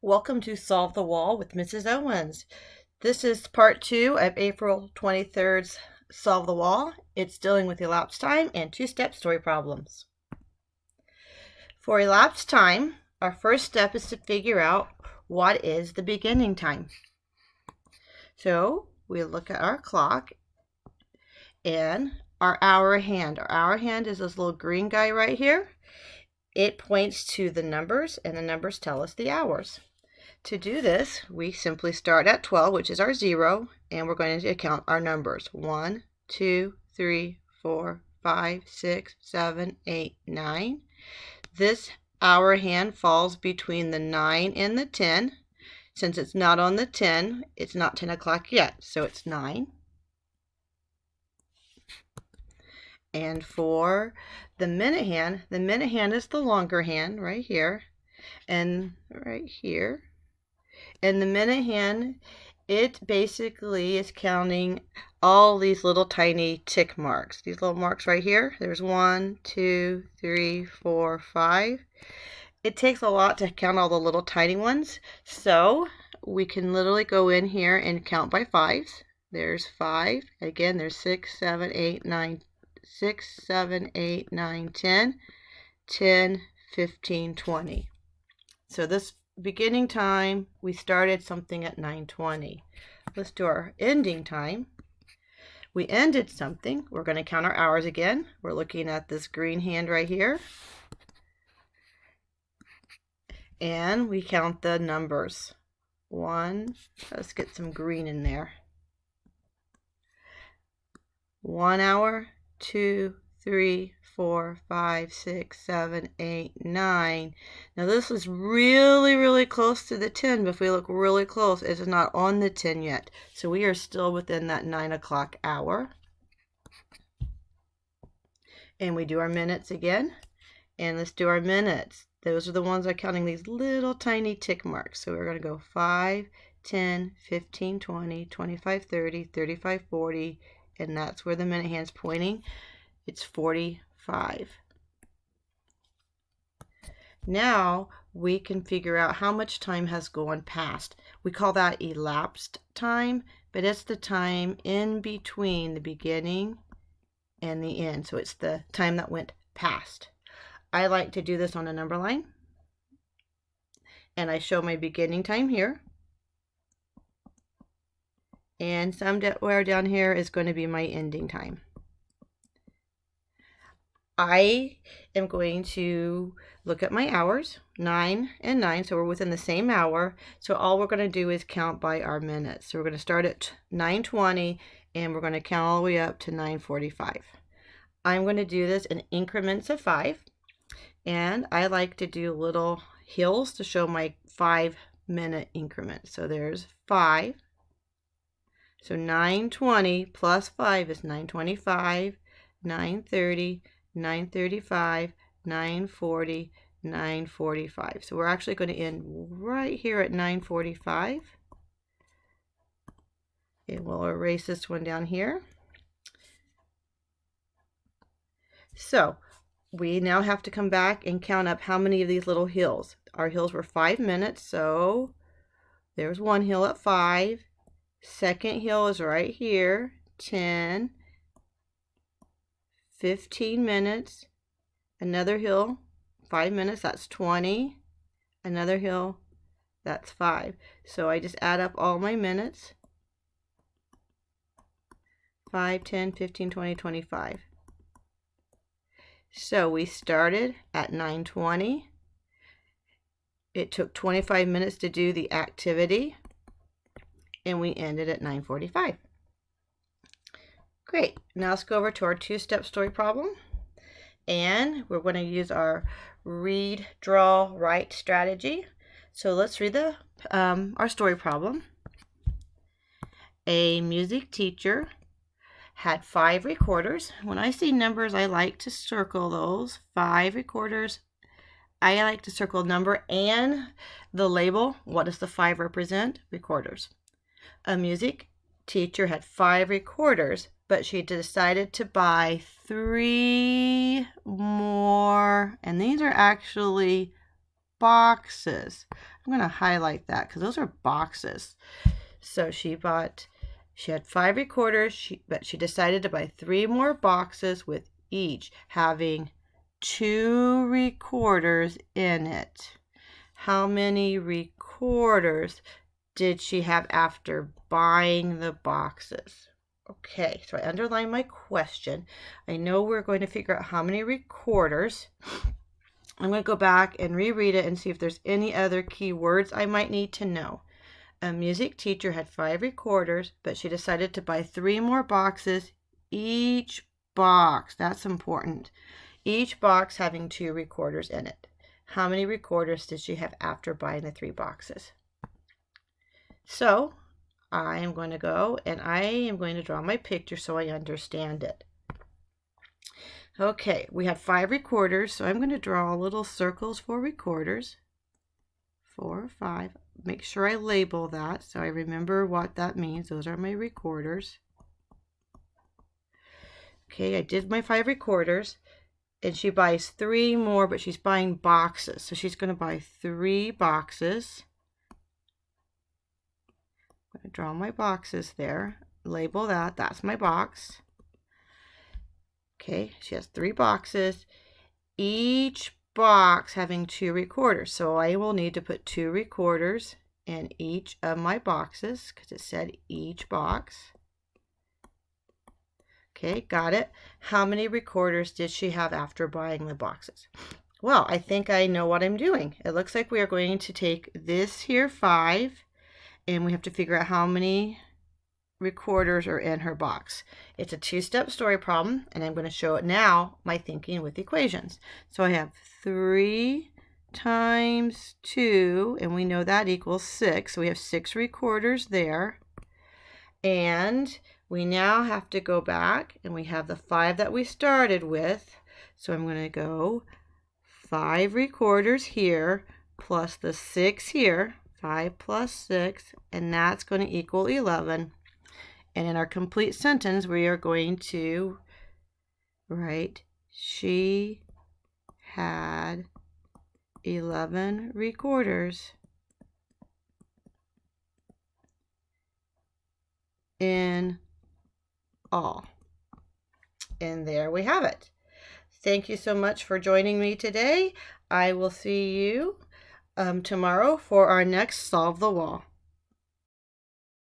Welcome to Solve the Wall with Mrs. Owens. This is part 2 of April 23rd's Solve the Wall. It's dealing with elapsed time and two-step story problems. For elapsed time, our first step is to figure out what is the beginning time. So we look at our clock and our hour hand. Our hour hand is this little green guy right here. It points to the numbers, and the numbers tell us the hours. To do this, we simply start at 12, which is our 0, and we're going to count our numbers. 1, 2, 3, 4, 5, 6, 7, 8, 9. This hour hand falls between the 9 and the 10. Since it's not on the 10, it's not 10 o'clock yet, so it's 9. And for the minute hand is the longer hand right here and right here. And the minute hand, it basically is counting all these little tiny tick marks. These little marks right here. There's 1, 2, 3, 4, 5. It takes a lot to count all the little tiny ones. So we can literally go in here and count by 5s. There's 5. Again, there's 6, 7, 8, 9, 6, 7, 8, 9, 10, 10, 15, 20. So this beginning time, we started something at 9:20. Let's do our ending time. We ended something. We're going to count our hours again. We're looking at this green hand right here. And we count the numbers. 1, let's get some green in there. 1 hour, 2, 3, 4, 5, 6, 7, 8, 9. Now this is really close to the 10, but if we look really close, it's not on the 10 yet. So we are still within that 9 o'clock hour. And we do our minutes again. And let's do our minutes. Those are the ones I'm counting these little tiny tick marks. So we're going to go 5, 10, 15, 20, 25, 30, 35, 40. And that's where the minute hand's pointing. It's 45. Now we can figure out how much time has gone past. We call that elapsed time, but it's the time in between the beginning and the end. So it's the time that went past. I like to do this on a number line. And I show my beginning time here. And somewhere down here is going to be my ending time. I am going to look at my hours, 9 and 9, so we're within the same hour. So all we're going to do is count by our minutes. So we're going to start at 9:20 and we're going to count all the way up to 9:45. I'm going to do this in increments of 5. And I like to do little hills to show my 5-minute increments. So there's 5. So 9:20 plus 5 is 9:25, 9:30, 9:35, 9:40, 9:45. So we're actually going to end right here at 9:45. And we'll erase this one down here. So we now have to come back and count up how many of these little hills. Our hills were 5 minutes, so there's one hill at 5. Second hill is right here, 10. 15 minutes, another hill, 5 minutes, that's 20, another hill, that's 5. So I just add up all my minutes, 5, 10, 15, 20, 25. So we started at 9:20. It took 25 minutes to do the activity, and we ended at 9:45. Great. Now let's go over to our two-step story problem. And we're going to use our read, draw, write strategy. So let's read our story problem. A music teacher had 5 recorders. When I see numbers, I like to circle those. 5 recorders. I like to circle number and the label. What does the 5 represent? Recorders. A music teacher had 5 recorders, but she decided to buy 3 more, and these are actually boxes. I'm going to highlight that because those are boxes. So she had 5 recorders, but she decided to buy 3 more boxes with each having 2 recorders in it. How many recorders did she have after buying the boxes? Okay, so I underline my question. I know we're going to figure out how many recorders. I'm going to go back and reread it and see if there's any other key words I might need to know. A music teacher had 5 recorders, but she decided to buy 3 more boxes. Each box, that's important. Each box having 2 recorders in it. How many recorders did she have after buying the 3 boxes? So I am going to go and I am going to draw my picture so I understand it. Okay, we have 5 recorders, so I'm going to draw little circles for recorders. 4 or 5. Make sure I label that so I remember what that means. Those are my recorders. Okay, I did my 5 recorders. And she buys 3 more, but she's buying boxes. So she's going to buy 3 boxes. I'm going to draw my boxes there. Label that. That's my box. Okay, she has 3 boxes. Each box having 2 recorders. So I will need to put 2 recorders in each of my boxes because it said each box. Okay, got it. How many recorders did she have after buying the boxes? Well, I think I know what I'm doing. It looks like we are going to take this here 5 and we have to figure out how many recorders are in her box. It's a 2-step story problem and I'm going to show it now, my thinking with equations. So I have 3 times 2 and we know that equals 6. So we have 6 recorders there. And we now have to go back and we have the 5 that we started with. So I'm going to go 5 recorders here plus the 6 here, 5 plus 6, and that's going to equal 11. And in our complete sentence, we are going to write, she had 11 recorders in all. And there we have it. Thank you so much for joining me today. I will see you tomorrow for our next Solve the Wall.